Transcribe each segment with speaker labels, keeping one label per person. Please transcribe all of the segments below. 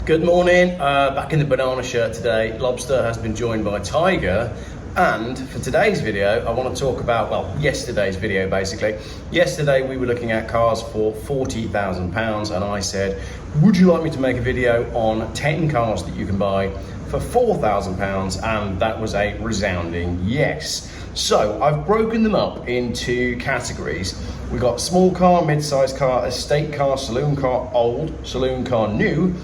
Speaker 1: Good morning, back in the banana shirt today. Lobster has been joined by Tiger, and for today's video I want to talk about, well, yesterday's video basically. Yesterday we were looking at cars for £40,000 and I said, would you like me to make a video on 10 cars that you can buy for £4,000? And that was a resounding yes. So I've broken them up into categories. We've got small car, mid-sized car, estate car, saloon car, old, saloon car, new,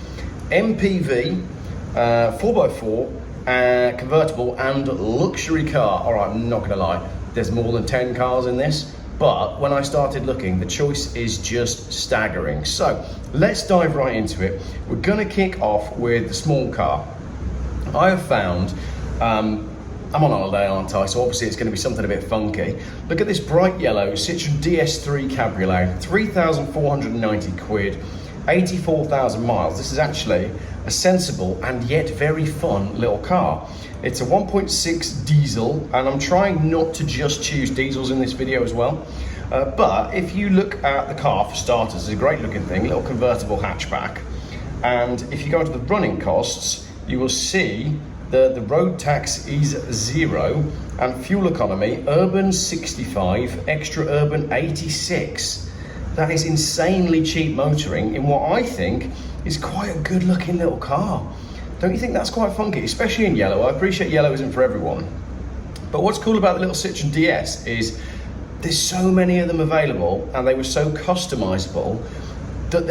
Speaker 1: MPV, 4x4, convertible and luxury car. All right, I'm not gonna lie, there's more than 10 cars in this, but when I started looking, the choice is just staggering. So let's dive right into it. We're gonna kick off with the small car. I have found, I'm on holiday, aren't I? So obviously it's going to be something a bit funky. Look at this bright yellow Citroen DS3 Cabriolet, 3,490 quid, 84,000 miles. This is actually a sensible and yet very fun little car. It's a 1.6 diesel, and I'm trying not to just choose diesels in this video as well. But if you look at the car, for starters, it's a great looking thing, little convertible hatchback. And if you go into the running costs, you will see the road tax is 0 and fuel economy, urban 65, extra urban 86. That is insanely cheap motoring in what I think is quite a good looking little car. Don't you think that's quite funky, especially in yellow? I appreciate yellow isn't for everyone. But what's cool about the little Citroen DS is there's so many of them available and they were so customizable that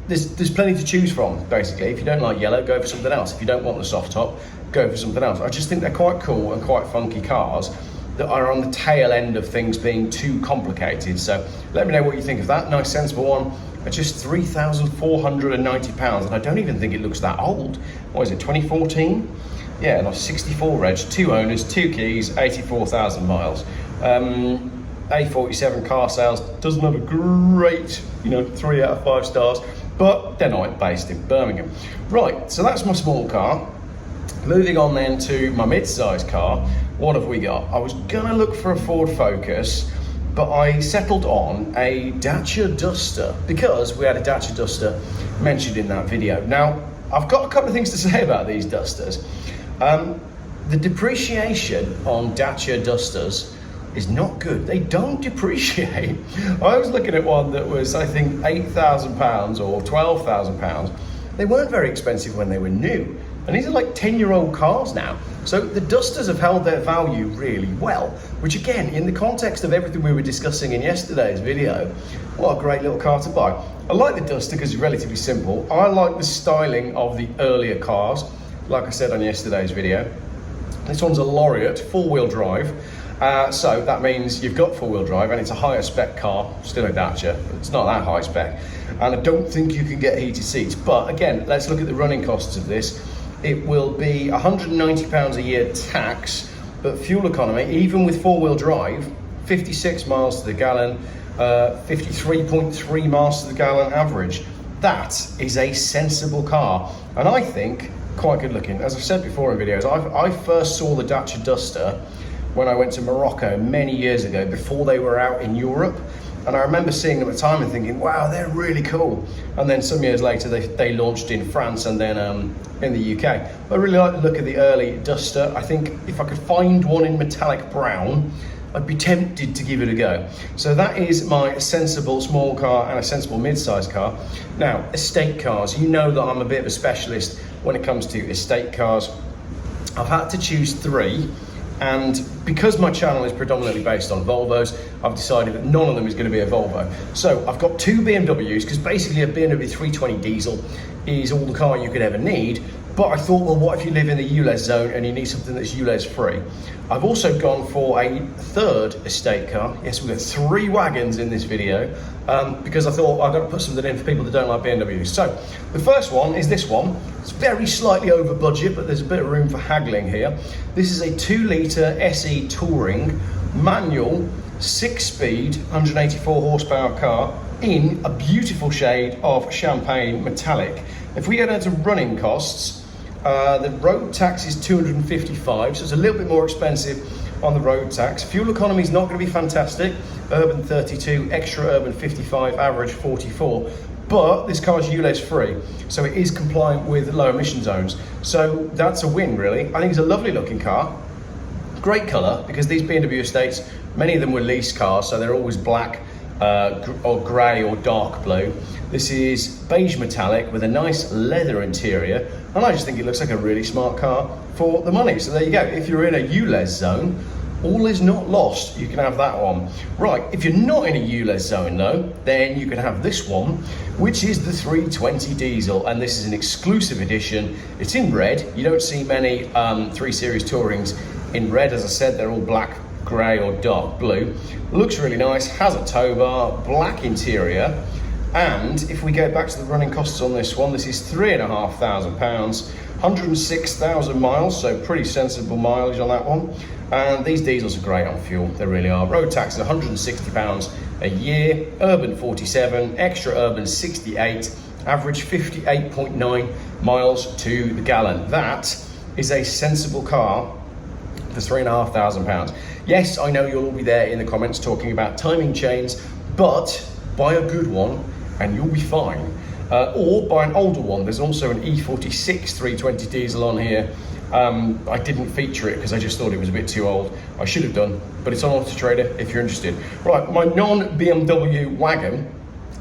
Speaker 1: there's plenty to choose from, basically. If you don't like yellow, go for something else. If you don't want the soft top, go for something else. I just think they're quite cool and quite funky cars that are on the tail end of things being too complicated. So let me know what you think of that. Nice sensible one at just £3,490, and I don't even think it looks that old. What is it, 2014? Yeah, and 64 reg, 2 owners, 2 keys, 84,000 miles. A47 car sales doesn't have a great, 3 out of 5 stars, but they're not based in Birmingham. Right, so that's my small car. Moving on then to my mid-size car, what have we got? I was gonna look for a Ford Focus, but I settled on a Dacia Duster because we had a Dacia Duster mentioned in that video. Now, I've got a couple of things to say about these Dusters. The depreciation on Dacia Dusters is not good. They don't depreciate. I was looking at one that was, I think, £8,000 or £12,000. They weren't very expensive when they were new. And these are like 10-year-old cars now. So the Dusters have held their value really well, which again, in the context of everything we were discussing in yesterday's video, what a great little car to buy. I like the Duster because it's relatively simple. I like the styling of the earlier cars, like I said on yesterday's video. This one's a Laureate, 4-wheel drive. So that means you've got 4-wheel drive and it's a higher spec car, still a Dacia, but it's not that high spec. And I don't think you can get heated seats. But again, let's look at the running costs of this. It will be £190 a year tax, but fuel economy, even with 4-wheel drive, 56 miles to the gallon, 53.3 miles to the gallon average. That is a sensible car, and I think quite good looking. As I've said before in videos, I first saw the Dacia Duster when I went to Morocco many years ago, before they were out in Europe. And I remember seeing them at the time and thinking, wow, they're really cool. And then some years later, they launched in France and then in the UK. I really like the look of the early Duster. I think if I could find one in metallic brown, I'd be tempted to give it a go. So that is my sensible small car and a sensible mid-size car. Now, estate cars. You know that I'm a bit of a specialist when it comes to estate cars. I've had to choose 3. And because my channel is predominantly based on Volvos, I've decided that none of them is going to be a Volvo. So I've got 2 BMWs, because basically a BMW 320 diesel is all the car you could ever need. But I thought, well, what if you live in the ulez zone and you need something that's ulez free? I've also gone for a 3rd estate car. Yes, we've got 3 wagons in this video, because I thought I've got to put something in for people that don't like BMWs. So the first one is this one. It's very slightly over budget, but there's a bit of room for haggling here. This is a 2-litre SE Touring manual, 6-speed, 184 horsepower car in a beautiful shade of champagne metallic. If we go down to running costs, the road tax is 255, so it's a little bit more expensive on the road tax. Fuel economy is not going to be fantastic. Urban 32, extra urban 55, average 44. but this car's ulez free, so it is compliant with low emission zones. So that's a win, really. I think it's a lovely looking car. Great colour, because these B&W estates, many of them were lease cars, so they're always black or grey or dark blue. This is beige metallic with a nice leather interior, and I just think it looks like a really smart car for the money. So there you go. If you're in a ulez zone, all is not lost. You can have that one. Right, if you're not in a ulez zone though, then you can have this one, which is the 320 diesel, and this is an exclusive edition. It's in red. You don't see many 3 Series Tourings in red. As I said, they're all black, grey or dark blue. Looks really nice, has a tow bar, black interior, and if we go back to the running costs on this one, this is £3,500, 106,000 miles, so pretty sensible mileage on that one. And these diesels are great on fuel, they really are. Road tax is £160 a year, urban 47, extra urban 68, average 58.9 miles to the gallon. That is a sensible car for £3,500. Yes, I know you'll all be there in the comments talking about timing chains, but buy a good one and you'll be fine. Or buy an older one. There's also an E46 320 diesel on here. I didn't feature it because I just thought it was a bit too old. I should have done, but it's on Auto Trader if you're interested. Right, my non-BMW wagon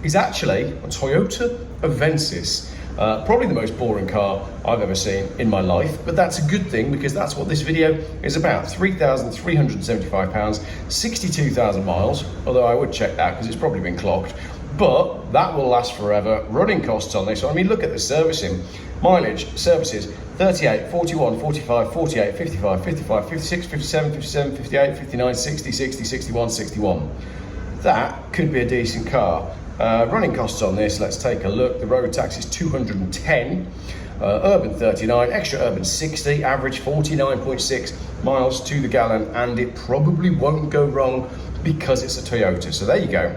Speaker 1: is actually a Toyota Avensis. Probably the most boring car I've ever seen in my life, but that's a good thing because that's what this video is about. £3,375, 62,000 miles, although I would check that because it's probably been clocked, but that will last forever. Running costs on this, I mean, look at the servicing. Mileage, services, 38, 41, 45, 48, 55, 55, 56, 57, 57, 58, 59, 60, 60, 61, 61. That could be a decent car. Running costs on this, let's take a look. The road tax is 210, urban 39, extra urban 60, average 49.6 miles to the gallon, and it probably won't go wrong because it's a Toyota. So there you go.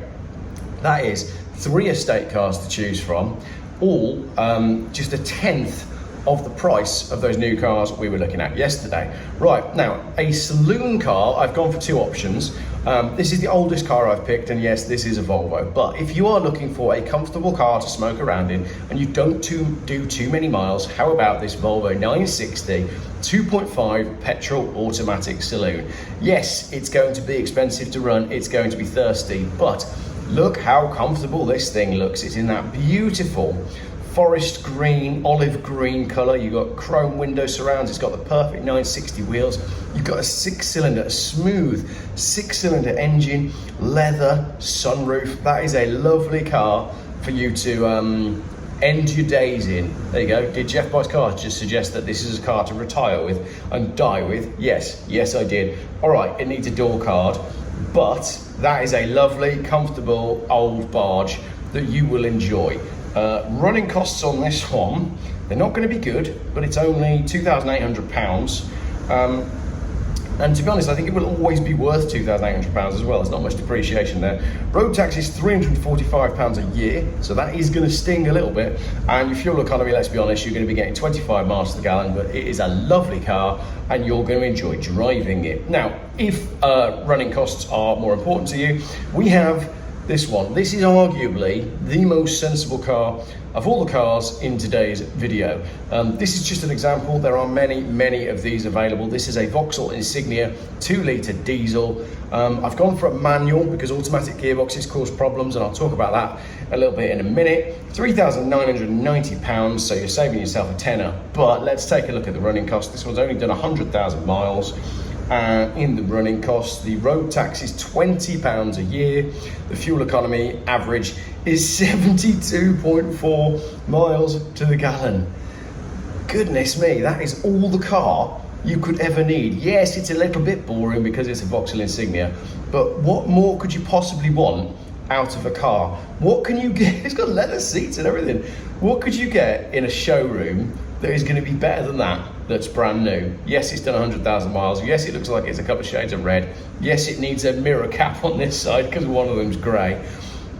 Speaker 1: That is 3 estate cars to choose from, all just a tenth of the price of those new cars we were looking at yesterday. Right, now, a saloon car, I've gone for 2 options. This is the oldest car I've picked, and yes, this is a Volvo. But if you are looking for a comfortable car to smoke around in, and you don't do too many miles, how about this Volvo 960 2.5 petrol automatic saloon? Yes, it's going to be expensive to run, it's going to be thirsty, but look how comfortable this thing looks. It's in that beautiful forest green, olive green colour. You've got chrome window surrounds. It's got the perfect 960 wheels. You've got a 6-cylinder, a smooth 6-cylinder engine, leather, sunroof. That is a lovely car for you to end your days in. There you go. Did Geoff Buys Cars just suggest that this is a car to retire with and die with? Yes, I did. All right, it needs a door card, but that is a lovely, comfortable old barge that you will enjoy. Running costs on this one, they're not going to be good, but it's only £2,800. And to be honest, I think it will always be worth £2,800 as well. There's not much depreciation there. Road tax is £345 a year, so that is going to sting a little bit. And your fuel economy, let's be honest, you're going to be getting 25 miles to the gallon, but it is a lovely car and you're going to enjoy driving it. Now, if running costs are more important to you, we have this one. This is arguably the most sensible car of all the cars in today's video. This is just an example. There are many of these available. This is a Vauxhall Insignia 2-litre diesel. I've gone for a manual because automatic gearboxes cause problems, and I'll talk about that a little bit in a minute. £3,990, so you're saving yourself a tenner. But let's take a look at the running cost. This one's only done 100,000 miles. In the running costs, the road tax is £20 a year. The fuel economy average is 72.4 miles to the gallon. Goodness me, that is all the car you could ever need. Yes, it's a little bit boring because it's a Vauxhall Insignia, but what more could you possibly want out of a car? What can you get? It's got leather seats and everything. What could you get in a showroom that is going to be better than that, that's brand new? Yes, it's done 100,000 miles. Yes, it looks like it's a couple of shades of red. Yes, it needs a mirror cap on this side because one of them's grey.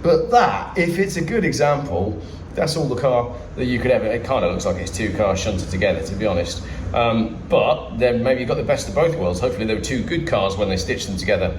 Speaker 1: But that, if it's a good example, that's all the car that you could ever. It kind of looks like it's 2 cars shunted together, to be honest. But then maybe you got the best of both worlds. Hopefully there were 2 good cars when they stitched them together.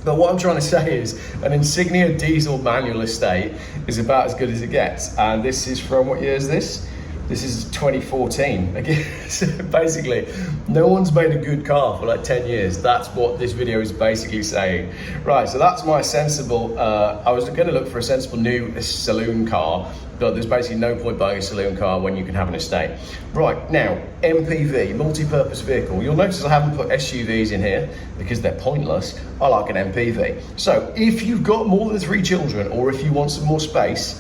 Speaker 1: But what I'm trying to say is an Insignia diesel manual estate is about as good as it gets. And this is from, what year is this? This is 2014. Again, so basically, no one's made a good car for like 10 years. That's what this video is basically saying. Right, so that's my sensible, I was going to look for a sensible new saloon car, but there's basically no point buying a saloon car when you can have an estate. Right, now, MPV, multi-purpose vehicle. You'll notice I haven't put SUVs in here because they're pointless. I like an MPV. So if you've got more than 3 children, or if you want some more space,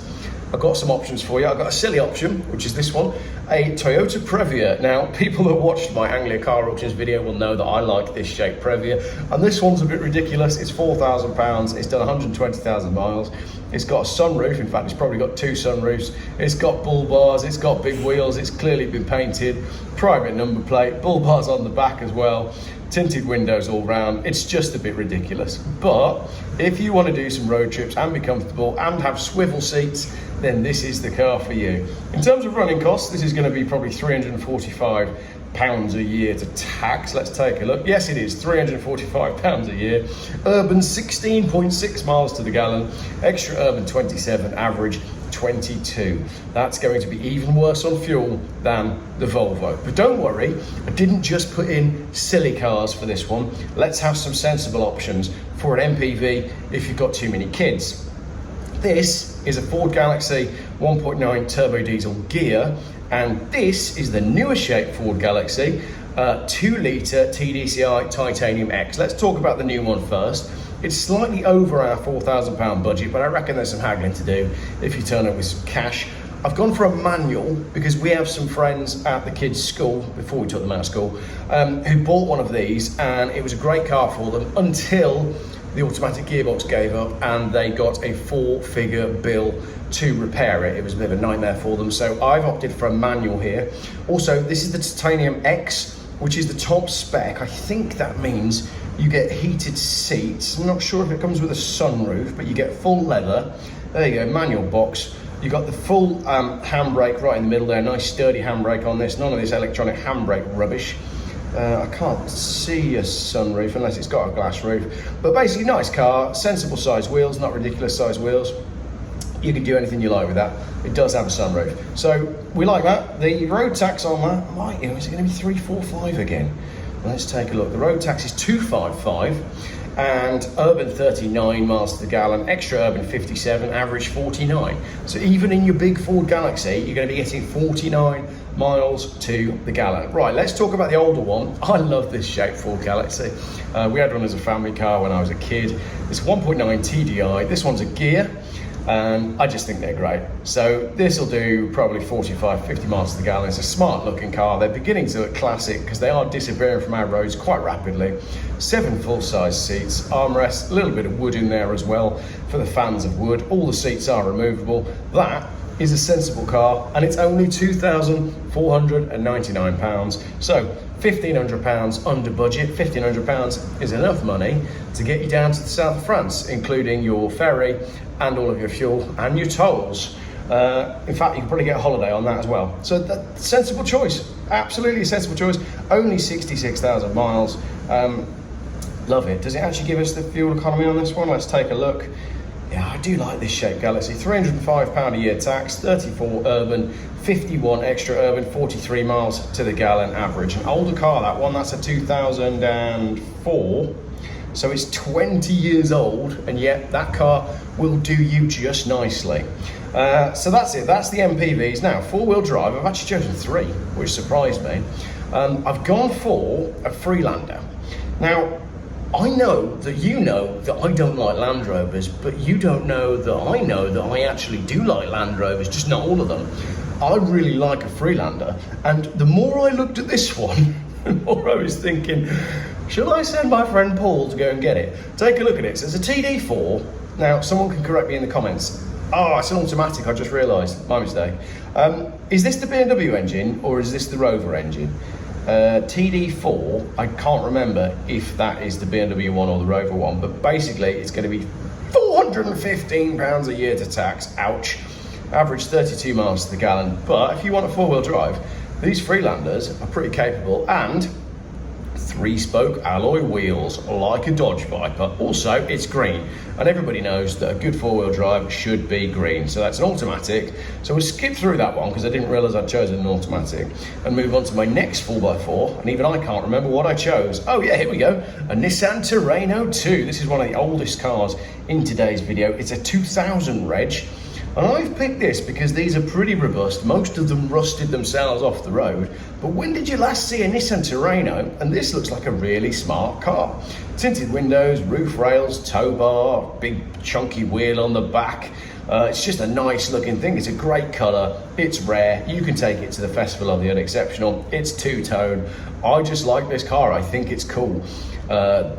Speaker 1: I've got some options for you. I've got a silly option, which is this one, a Toyota Previa. Now, people that watched my Anglia car auctions video will know that I like this shape Previa, and this one's a bit ridiculous. It's £4,000, it's done 120,000 miles. It's got a sunroof, in fact, it's probably got 2 sunroofs. It's got bull bars, it's got big wheels, it's clearly been painted, private number plate, bull bars on the back as well, tinted windows all round. It's just a bit ridiculous. But if you want to do some road trips and be comfortable and have swivel seats, then this is the car for you. In terms of running costs, this is going to be probably £345 a year to tax. Let's take a look. Yes, it is £345 a year. Urban 16.6 miles to the gallon, extra urban 27, average 22. That's going to be even worse on fuel than the Volvo. But don't worry, I didn't just put in silly cars for this one. Let's have some sensible options for an MPV if you've got too many kids. This is a Ford Galaxy 1.9 turbo diesel gear, and this is the newer shape Ford Galaxy 2-litre TDCi Titanium X. Let's talk about the new one first. It's slightly over our £4,000 budget, but I reckon there's some haggling to do if you turn up with some cash. I've gone for a manual because we have some friends at the kids' school, before we took them out of school, who bought one of these, and it was a great car for them until the automatic gearbox gave up and they got a 4-figure bill to repair it. It was a bit of a nightmare for them, so I've opted for a manual here. Also, this is the Titanium X, which is the top spec. I think that means you get heated seats. I'm not sure if it comes with a sunroof, but you get full leather. There you go, manual box. You got the full handbrake right in the middle there, nice sturdy handbrake on this, none of this electronic handbrake rubbish. I can't see a sunroof unless it's got a glass roof, but basically nice car, sensible size wheels, not ridiculous size wheels. You can do anything you like with that. It does have a sunroof, so we like that. The road tax on that, is it going to be 345 again? Let's take a look. The road tax is 255, and urban 39 miles to the gallon, extra urban 57, average 49. So even in your big Ford Galaxy, you're going to be getting 49 miles to the gallon. Right, let's talk about the older one. I love this shape Ford Galaxy. We had one as a family car when I was a kid. It's 1.9 TDI. This one's a gear, and I just think they're great. So this will do probably 45, 50 miles to the gallon. It's a smart looking car. They're beginning to look classic because they are disappearing from our roads quite rapidly. 7 full-size seats, armrests, a little bit of wood in there as well for the fans of wood. All the seats are removable. That is a sensible car, and it's only £2,499. So £1,500 under budget. £1,500 is enough money to get you down to the south of France, including your ferry and all of your fuel and your tolls. In fact, you can probably get a holiday on that as well. So that's a sensible choice, absolutely a sensible choice. Only 66,000 miles. Love it. Does it actually give us the fuel economy on this one? Let's take a look. Yeah, I do like this shape Galaxy. £305 a year tax, 34 urban, 51 extra urban, 43 miles to the gallon average. An older car, that one, that's a 2004. So it's 20 years old, and yet that car will do you just nicely. So that's it, that's the MPVs. Now, 4-wheel drive, I've actually chosen 3, which surprised me. I've gone for a Freelander. Now, I know that you know that I don't like Land Rovers, but you don't know that I actually do like Land Rovers, just not all of them. I really like a Freelander, and the more I looked at this one, the more I was thinking, should I send my friend Paul to go and get it? Take a look at it. So it's a TD4. Now, someone can correct me in the comments. Oh, it's an automatic, I just realised, my mistake. Is this the BMW engine, or is this the Rover engine? TD4, I can't remember if that is the BMW one or the Rover one, but basically it's going to be £415 a year to tax, ouch. Average 32 miles to the gallon, but if you want a 4-wheel drive, these Freelanders are pretty capable, and 3-spoke alloy wheels like a Dodge Viper. Also, it's green, and everybody knows that a good 4-wheel drive should be green. So that's an automatic. So we'll skip through that one because I didn't realize I'd chosen an automatic, and move on to my next 4x4, and even I can't remember what I chose. Oh yeah, here we go, a Nissan Terrano 2. This is one of the oldest cars in today's video. It's a 2000 reg. And I've picked this because these are pretty robust. Most of them rusted themselves off the road. But when did you last see a Nissan Terrano? And this looks like a really smart car. Tinted windows, roof rails, tow bar, big chunky wheel on the back. It's just a nice looking thing. It's a great colour. It's rare. You can take it to the Festival of the Unexceptional. It's two-tone. I just like this car. I think it's cool.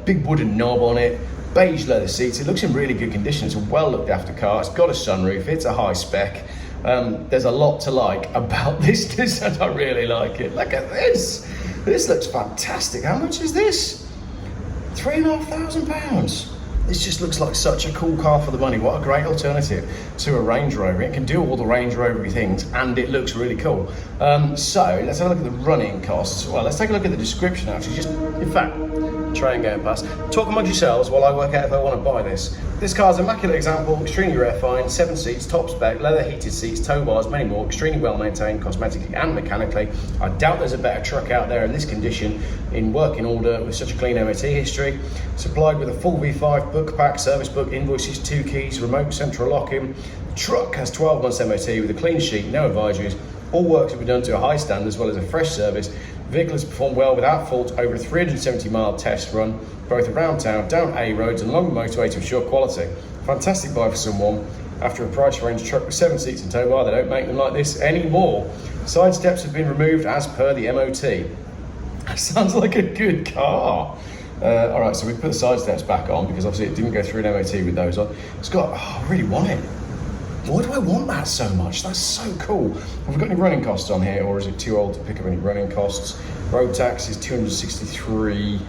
Speaker 1: Big wooden knob on it. Beige leather seats. It looks in really good condition. It's a well looked after car. It's got a sunroof. It's a high spec. There's a lot to like about this Nissan. I really like it. Look at this. This looks fantastic. How much is this? £3,500. This just looks like such a cool car for the money. What a great alternative to a Range Rover. It can do all the Range Rover things, and it looks really cool. So let's have a look at the running costs. Well, let's take a look at the description actually. Just, in fact, train going past. Talk amongst yourselves while I work out if I want to buy this. This car's immaculate example, extremely rare find, 7 seats, top spec, leather heated seats, tow bars, many more, extremely well maintained cosmetically and mechanically. I doubt there's a better truck out there in this condition, in working order, with such a clean MOT history. Supplied with a full V5 book pack, service book, invoices, 2 keys, remote central locking. The truck has 12 months MOT with a clean sheet, no advisories. All works have been done to a high standard as well as a fresh service. The vehicle has performed well without fault over a 370-mile test run, both around town, down A roads and along the motorway to ensure quality. Fantastic buy for someone after a price range truck with 7 seats and tow bar. They don't make them like this anymore. Side steps have been removed as per the MOT. That sounds like a good car. All right, so we put the side steps back on because obviously it didn't go through an MOT with those on. It's got, I really want it. Why do I want that so much? That's so cool. Have we got any running costs on here, or is it too old to pick up any running costs? Road tax is 263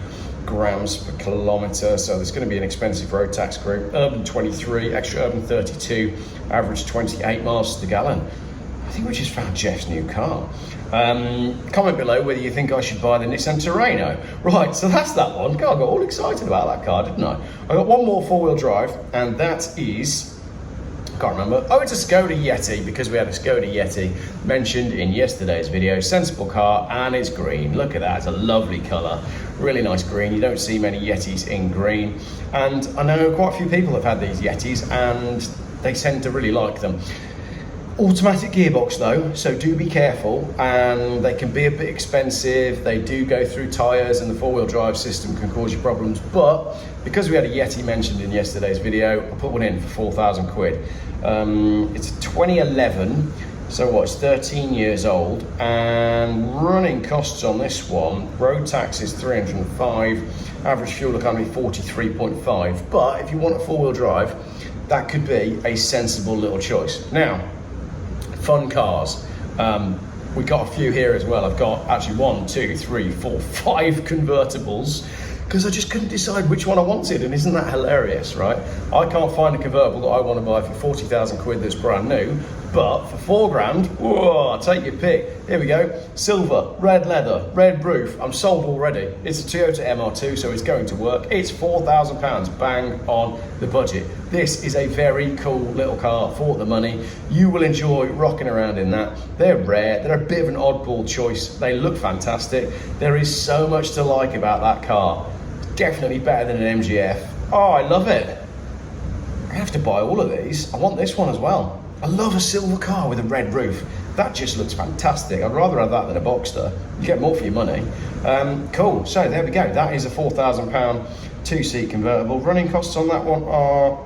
Speaker 1: grams per kilometre, so there's going to be an expensive road tax group. Urban 23, extra urban 32, average 28 miles to the gallon. I think we just found Geoff's new car. Comment below whether you think I should buy the Nissan Terrano. Right, so that's that one. God, I got all excited about that car, didn't I? I got one more 4-wheel drive, and that is, can't remember. Oh, it's a Skoda Yeti, because we had a Skoda Yeti mentioned in yesterday's video. Sensible car, and it's green. Look at that, it's a lovely colour. Really nice green. You don't see many Yetis in green. And I know quite a few people have had these Yetis, and they tend to really like them. Automatic gearbox though, so do be careful, and they can be a bit expensive. They do go through tyres, and the 4-wheel drive system can cause you problems. But because we had a Yeti mentioned in yesterday's video, I put one in for 4,000 quid. It's a 2011, so what, it's 13 years old, and running costs on this one, road tax is 305, average fuel economy 43.5. But if you want a 4-wheel drive, that could be a sensible little choice. Now, fun cars. We got a few here as well. I've got actually 1, 2, 3, 4, 5 convertibles, because I just couldn't decide which one I wanted, and isn't that hilarious, right? I can't find a convertible that I want to buy for 40,000 quid that's brand new, but for 4 grand, whoa, take your pick. Here we go, silver, red leather, red roof. I'm sold already. It's a Toyota MR2, so it's going to work. It's £4,000, bang on the budget. This is a very cool little car for the money. You will enjoy rocking around in that. They're rare, they're a bit of an oddball choice. They look fantastic. There is so much to like about that car. Definitely better than an MGF. Oh, I love it. I have to buy all of these. I want this one as well. I love a silver car with a red roof. That just looks fantastic. I'd rather have that than a Boxster. You get more for your money. Cool, so there we go. That is a £4,000 2-seat convertible. Running costs on that one are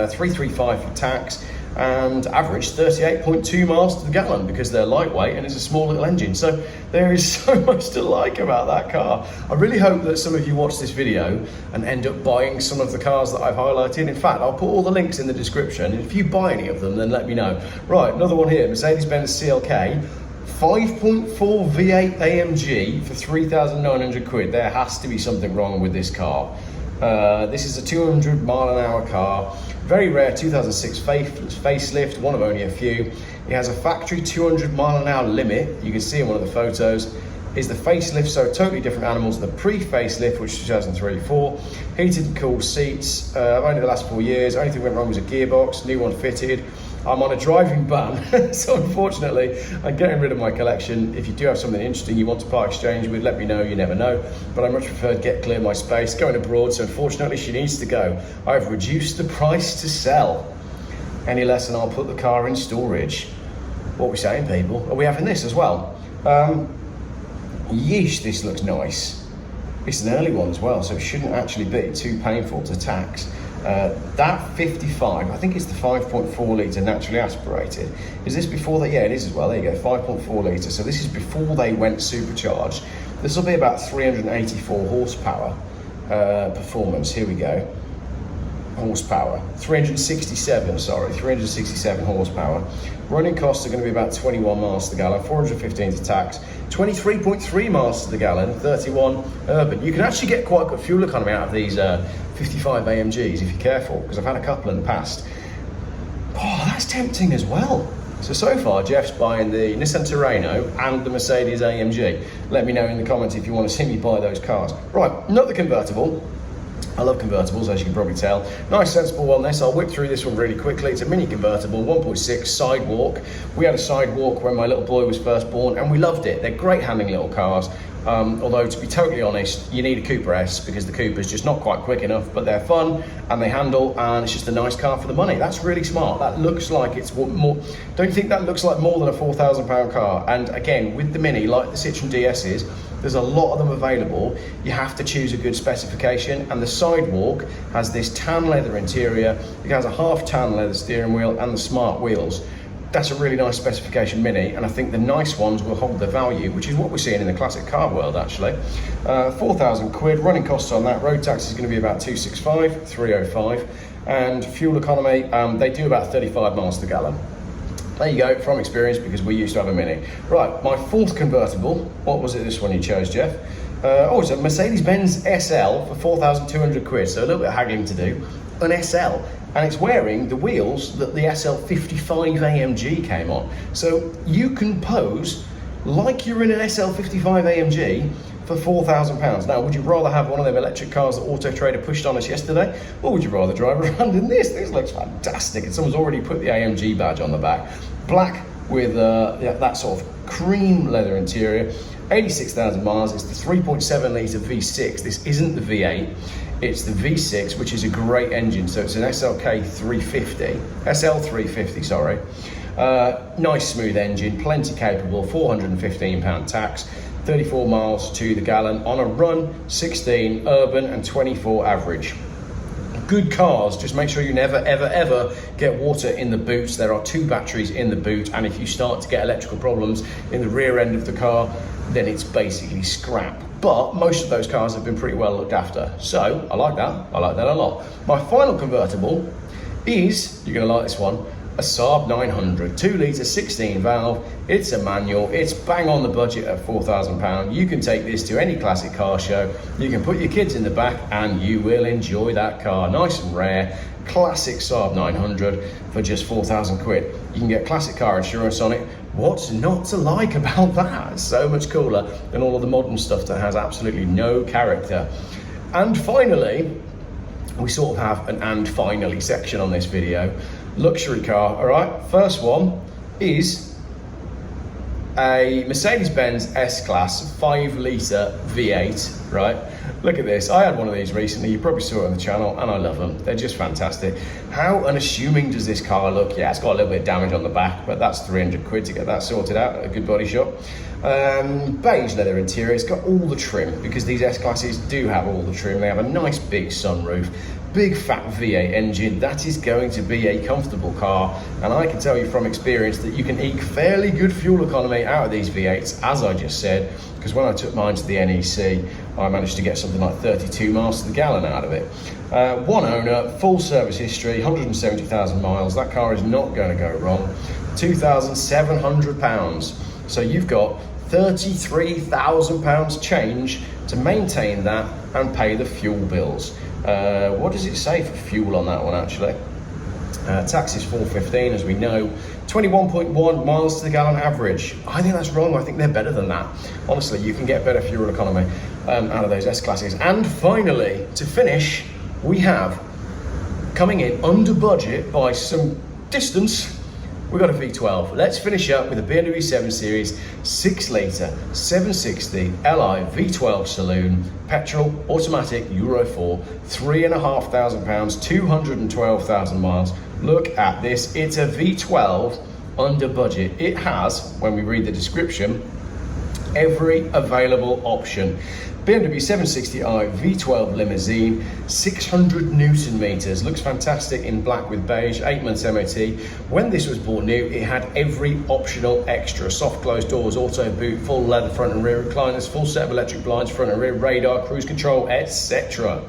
Speaker 1: 335 for tax, and average 38.2 miles to the gallon, because they're lightweight and it's a small little engine. So there is so much to like about that car. I really hope that some of you watch this video and end up buying some of the cars that I've highlighted. In fact, I'll put all the links in the description. If you buy any of them, then let me know. Right, another one here, Mercedes-Benz CLK 5.4 V8 AMG for 3,900 quid. There has to be something wrong with this car. This is a 200 mile an hour car. Very rare 2006 facelift, one of only a few. It has a factory 200 mile an hour limit. You can see in one of the photos. is the facelift, so totally different animals. The pre-facelift, which is 2003-4, heated and cooled seats, only the last 4 years. Only thing went wrong was a gearbox, new one fitted. I'm on a driving ban, so unfortunately, I'm getting rid of my collection. If you do have something interesting you want to part exchange with, let me know, you never know. But I much prefer get clear my space, going abroad, so unfortunately she needs to go. I've reduced the price to sell. Any less and I'll put the car in storage. What are we saying, people? Are we having this as well? Yeesh, this looks nice. It's an early one as well, so it shouldn't actually be too painful to tax. That 55, I think it's the 5.4 litre naturally aspirated. Is this before that? Yeah, it is as well. There you go, 5.4 litre. So this is before they went supercharged. This will be about 384 horsepower performance. Here we go. Horsepower, 367 horsepower. Running costs are going to be about 21 miles to the gallon, 415 to tax, 23.3 miles to the gallon, 31 urban. You can actually get quite good fuel economy out of these 55 AMGs if you're careful, because I've had a couple in the past. Oh, that's tempting as well. So far, Geoff's buying the Nissan Terrano and the Mercedes AMG. Let me know in the comments if you want to see me buy those cars. Right, not the convertible. I love convertibles, as you can probably tell. Nice, sensible one, this. I'll whip through this one really quickly. It's a mini convertible, 1.6 Sidewalk. We had a Sidewalk when my little boy was first born, and we loved it. They're great handling little cars. Although, to be totally honest, you need a Cooper S because the Cooper's just not quite quick enough, but they're fun and they handle, and it's just a nice car for the money. That's really smart. That looks like it's more, don't you think that looks like more than a £4,000 car? And again, with the Mini, like the Citroen DS's, there's a lot of them available. You have to choose a good specification, and the Sidewalk has this tan leather interior. It has a half tan leather steering wheel and the smart wheels. That's a really nice specification Mini, and I think the nice ones will hold their value, which is what we're seeing in the classic car world actually. 4,000 quid, running costs on that. Road tax is going to be about 265, 305, and fuel economy, they do about 35 miles to the gallon. There you go, from experience, because we used to have a Mini. Right, my fourth convertible, what was it this one you chose, Geoff? It's a Mercedes-Benz SL for 4,200 quid, so a little bit of haggling to do. An SL, and it's wearing the wheels that the SL55 AMG came on. So you can pose like you're in an SL55 AMG for £4,000. Now, would you rather have one of them electric cars that Auto Trader pushed on us yesterday, or would you rather drive around in this? This looks fantastic, and someone's already put the AMG badge on the back. Black with that sort of cream leather interior, 86,000 miles. It's the 3.7 litre V6. This isn't the V8. It's the V6, which is a great engine. So it's an SL350, sorry. Nice smooth engine, plenty capable, £415 tax, 34 miles to the gallon on a run, 16 urban and 24 average. Good cars, just make sure you never ever ever get water in the boots. There are 2 batteries in the boot, and if you start to get electrical problems in the rear end of the car, then it's basically scrap. But most of those cars have been pretty well looked after, so I like that a lot. My final convertible is, you're going to like this one, a Saab 900, 2 litre 16 valve. It's a manual, it's bang on the budget at £4,000. You can take this to any classic car show, you can put your kids in the back and you will enjoy that car. Nice and rare, classic Saab 900 for just 4,000 quid. You can get classic car insurance on it. What's not to like about that? It's so much cooler than all of the modern stuff that has absolutely no character. And finally, we sort of have an and finally section on this video. Luxury car, all right? First one is a Mercedes-Benz S-Class 5 litre V8, right? Look at this. I had one of these recently. You probably saw it on the channel, and I love them. They're just fantastic. How unassuming does this car look? Yeah, it's got a little bit of damage on the back, but that's 300 quid to get that sorted out at a good body shop. Beige leather interior. It's got all the trim, because these S-Classes do have all the trim. They have a nice big sunroof, big fat V8 engine. That is going to be a comfortable car, and I can tell you from experience that you can eke fairly good fuel economy out of these V8s, as I just said, because when I took mine to the NEC, I managed to get something like 32 miles to the gallon out of it. One owner, full service history, 170,000 miles. That car is not going to go wrong. £2,700. So you've got £33,000 change to maintain that and pay the fuel bills. What does it say for fuel on that one actually? Tax is 415, as we know, 21.1 miles to the gallon average. I think that's wrong. I think they're better than that. Honestly, you can get better fuel economy out of those S-Classes. And finally, to finish, we have, coming in under budget by some distance, we've got a V12. Let's finish up with a BMW 7 Series 6 litre 760 Li V12 saloon, petrol, automatic, Euro 4, £3,500, 212,000 miles. Look at this, it's a V12 under budget. It has, when we read the description, every available option. BMW 760i V12 limousine, 600 Newton meters, looks fantastic in black with beige, 8 months MOT. When this was bought new, it had every optional extra: soft closed doors, auto boot, full leather front and rear recliners, full set of electric blinds, front and rear radar, cruise control, etc.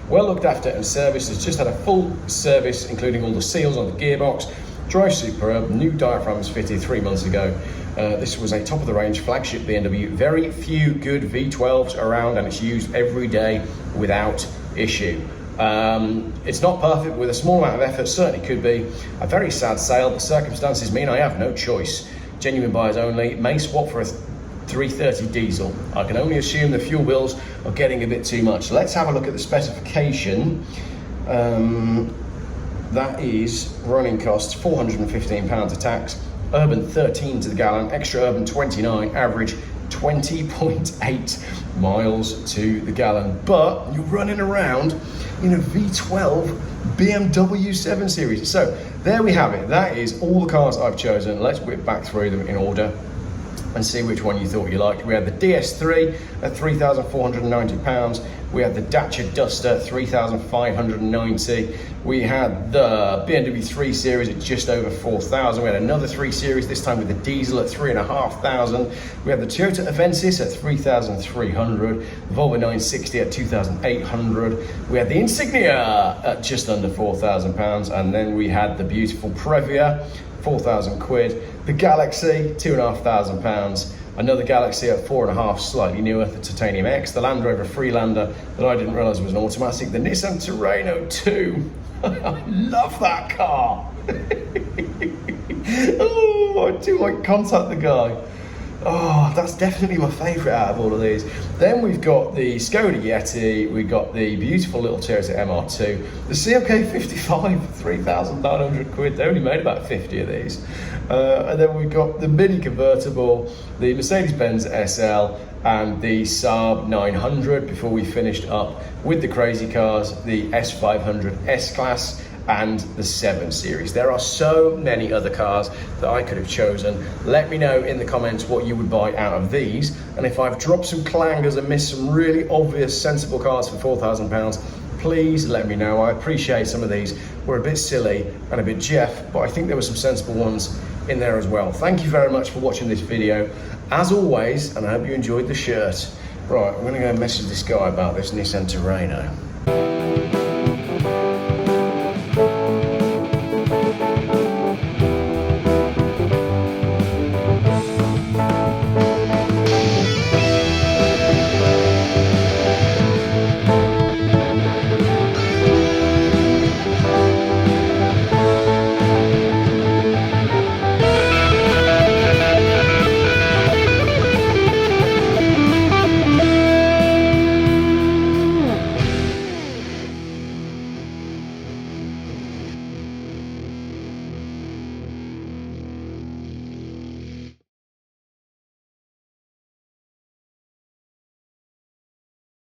Speaker 1: Well looked after and serviced. It's just had a full service, including all the seals on the gearbox. Drives superb, new diaphragms fitted 3 months ago. This was a top-of-the-range flagship BMW. Very few good V12s around, and it's used every day without issue. It's not perfect, with a small amount of effort, certainly could be. A very sad sale, but circumstances mean I have no choice. Genuine buyers only, may swap for a 330 diesel. I can only assume the fuel bills are getting a bit too much. Let's have a look at the specification. That is running costs, £415 of tax, urban 13 to the gallon, extra urban 29, average 20.8 miles to the gallon. But you're running around in a V12 BMW 7 Series. So there we have it. That is all the cars I've chosen. Let's whip back through them in order and see which one you thought you liked. We had the DS3 at £3,490. We had the Dacia Duster, £3,590. We had the BMW 3 Series at just over £4,000. We had another 3 Series, this time with the diesel at £3,500. We had the Toyota Avensis at £3,300. The Volvo 960 at £2,800. We had the Insignia at just under £4,000. And then we had the beautiful Previa, £4,000. The Galaxy, £2,500. Another Galaxy at 4.5, slightly newer, the Titanium X. The Land Rover Freelander that I didn't realise was an automatic. The Nissan Terrano 2. I love that car. Oh, I do like contact the guy. Oh, that's definitely my favourite out of all of these. Then we've got the Skoda Yeti, we've got the beautiful little Toyota MR2, the CLK55, £3,900. They only made about 50 of these. And then we've got the Mini convertible, the Mercedes-Benz SL, and the Saab 900, before we finished up with the crazy cars, the S500 S-Class, and the 7 Series. There are so many other cars that I could have chosen. Let me know in the comments what you would buy out of these, and if I've dropped some clangers and missed some really obvious, sensible cars for £4,000, please let me know. I appreciate some of these were a bit silly and a bit Geoff, but I think there were some sensible ones in there as well. Thank you very much for watching this video, as always, and I hope you enjoyed the shirt. Right, I'm gonna go message this guy about this Nissan Terrano.